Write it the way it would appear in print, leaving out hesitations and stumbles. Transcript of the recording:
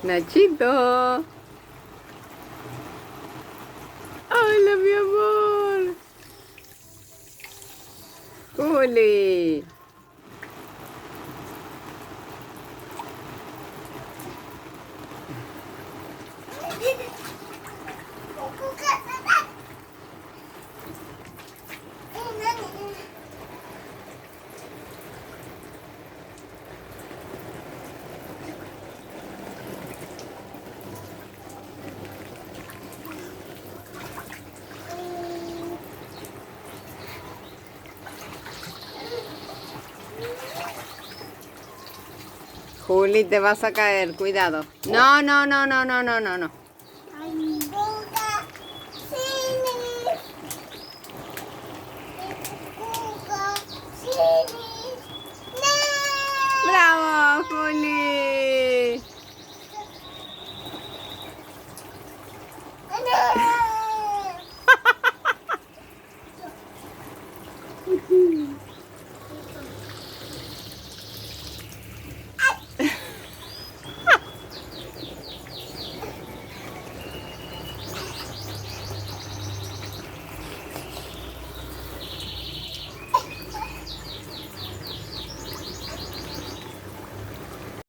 Nachito. Hola, mi amor. Juli. Juli, te vas a caer, cuidado. No, no, no, no, no, no, no, no.